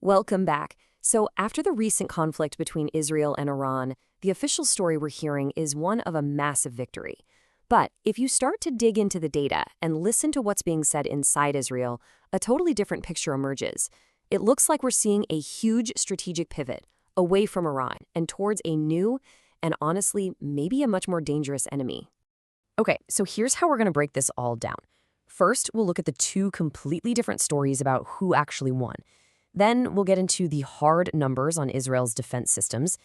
Welcome back. So, after the recent conflict between Israel and Iran, the official story we're hearing is one of a massive victory. But if you start to dig into the data and listen to what's being said inside Israel, a totally different picture emerges. It looks like we're seeing a huge strategic pivot away from Iran and towards a new and honestly, maybe a much more dangerous enemy. Okay, so here's how we're going to break this all down. First, we'll look at the two completely different stories about who actually won. Then we'll get into the hard numbers on Israel's defense systems.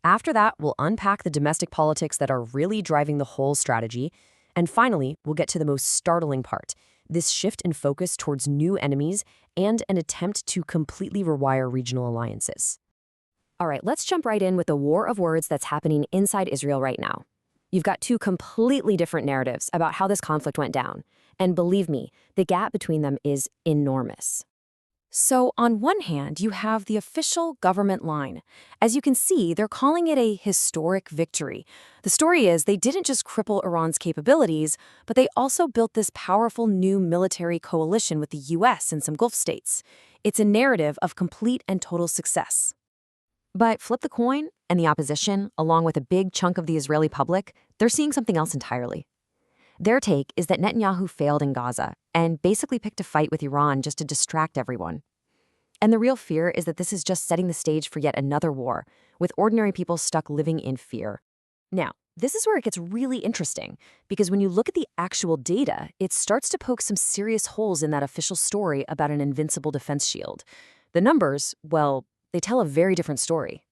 After that, we'll unpack the domestic politics that are really driving the whole strategy. And finally, we'll get to the most startling part, this shift in focus towards new enemies and an attempt to completely rewire regional alliances. All right, let's jump right in with the war of words that's happening inside Israel right now. You've got two completely different narratives about how this conflict went down. And believe me, the gap between them is enormous. So on one hand, you have the official government line. As you can see, they're calling it a historic victory. The story is they didn't just cripple Iran's capabilities, but they also built this powerful new military coalition with the US and some Gulf states. It's a narrative of complete and total success. But flip the coin, and the opposition, along with a big chunk of the Israeli public, they're seeing something else entirely. Their take is that Netanyahu failed in Gaza and basically picked a fight with Iran just to distract everyone. And the real fear is that this is just setting the stage for yet another war, with ordinary people stuck living in fear. Now, this is where it gets really interesting, because when you look at the actual data, it starts to poke some serious holes in that official story about an invincible defense shield. The numbers, well, they tell a very different story.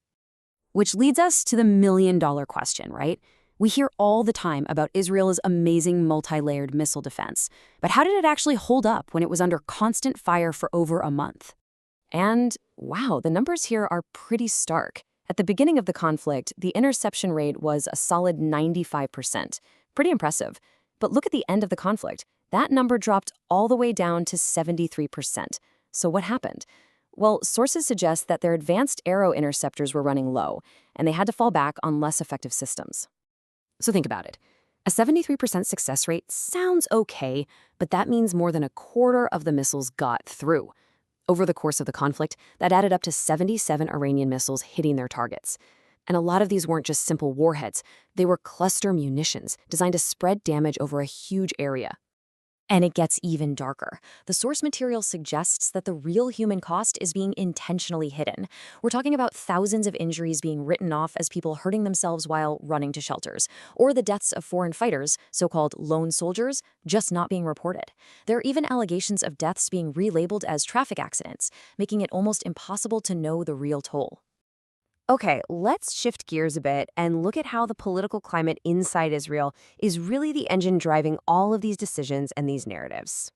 Which leads us to the million-dollar question, right? We hear all the time about Israel's amazing multi-layered missile defense, but how did it actually hold up when it was under constant fire for over a month? And wow, the numbers here are pretty stark. At the beginning of the conflict, the interception rate was a solid 95%. Pretty impressive. But look at the end of the conflict. That number dropped all the way down to 73%. So what happened? Well, sources suggest that their advanced aero interceptors were running low, and they had to fall back on less effective systems. So think about it. A 73% success rate sounds okay, but that means more than a quarter of the missiles got through. Over the course of the conflict, that added up to 77 Iranian missiles hitting their targets. And a lot of these weren't just simple warheads. They were cluster munitions designed to spread damage over a huge area. And it gets even darker. The source material suggests that the real human cost is being intentionally hidden. We're talking about thousands of injuries being written off as people hurting themselves while running to shelters, or the deaths of foreign fighters, so-called lone soldiers, just not being reported. There are even allegations of deaths being relabeled as traffic accidents, making it almost impossible to know the real toll. Okay, let's shift gears a bit and look at how the political climate inside Israel is really the engine driving all of these decisions and these narratives.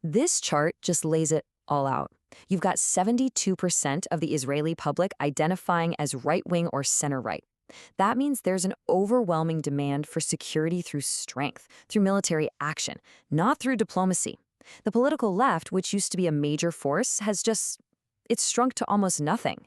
This chart just lays it all out. You've got 72% of the Israeli public identifying as right-wing or center-right. That means there's an overwhelming demand for security through strength, through military action, not through diplomacy. The political left, which used to be a major force, it's shrunk to almost nothing.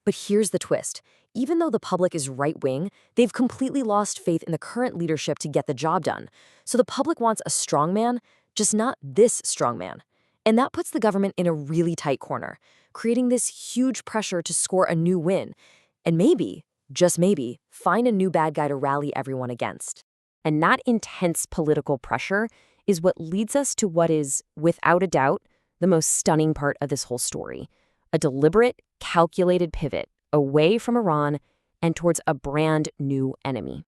But here's the twist. Even though the public is right-wing, they've completely lost faith in the current leadership to get the job done. So the public wants a strongman, just not this strongman. And that puts the government in a really tight corner, creating this huge pressure to score a new win. And maybe, just maybe, find a new bad guy to rally everyone against. And that intense political pressure is what leads us to what is, without a doubt, the most stunning part of this whole story. A deliberate, calculated pivot away from Iran and towards a brand new enemy.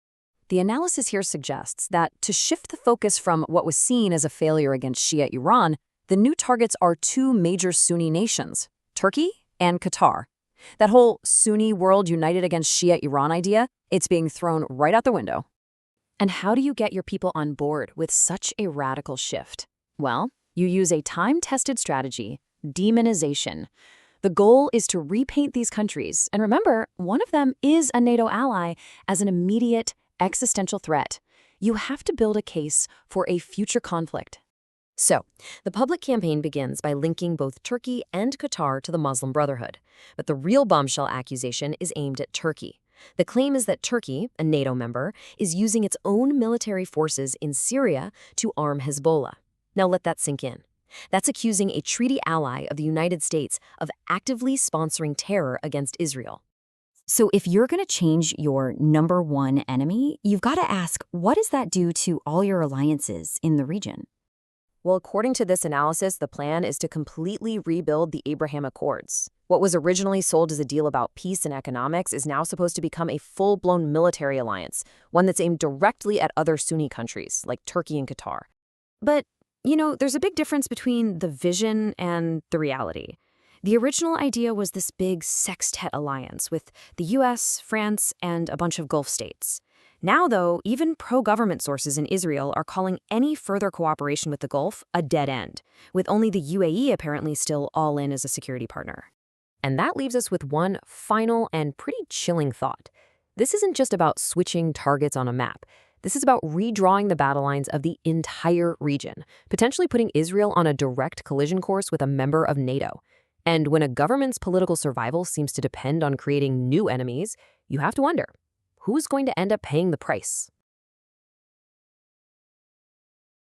The analysis here suggests that to shift the focus from what was seen as a failure against Shia Iran, the new targets are two major Sunni nations, Turkey and Qatar. That whole Sunni world united against Shia Iran idea, it's being thrown right out the window. And how do you get your people on board with such a radical shift? Well, you use a time-tested strategy, demonization. The goal is to repaint these countries, and remember, one of them is a NATO ally, as an immediate existential threat. You have to build a case for a future conflict. So, the public campaign begins by linking both Turkey and Qatar to the Muslim Brotherhood. But the real bombshell accusation is aimed at Turkey. The claim is that Turkey, a NATO member, is using its own military forces in Syria to arm Hezbollah. Now let that sink in. That's accusing a treaty ally of the United States of actively sponsoring terror against Israel. So if you're going to change your number one enemy, you've got to ask, what does that do to all your alliances in the region? Well, according to this analysis, the plan is to completely rebuild the Abraham Accords. What was originally sold as a deal about peace and economics is now supposed to become a full-blown military alliance, one that's aimed directly at other Sunni countries, like Turkey and Qatar. But, there's a big difference between the vision and the reality. The original idea was this big sextet alliance with the US, France, and a bunch of Gulf states. Now, though, even pro-government sources in Israel are calling any further cooperation with the Gulf a dead end, with only the UAE apparently still all in as a security partner. And that leaves us with one final and pretty chilling thought. This isn't just about switching targets on a map. This is about redrawing the battle lines of the entire region, potentially putting Israel on a direct collision course with a member of NATO. And when a government's political survival seems to depend on creating new enemies, you have to wonder, who's going to end up paying the price?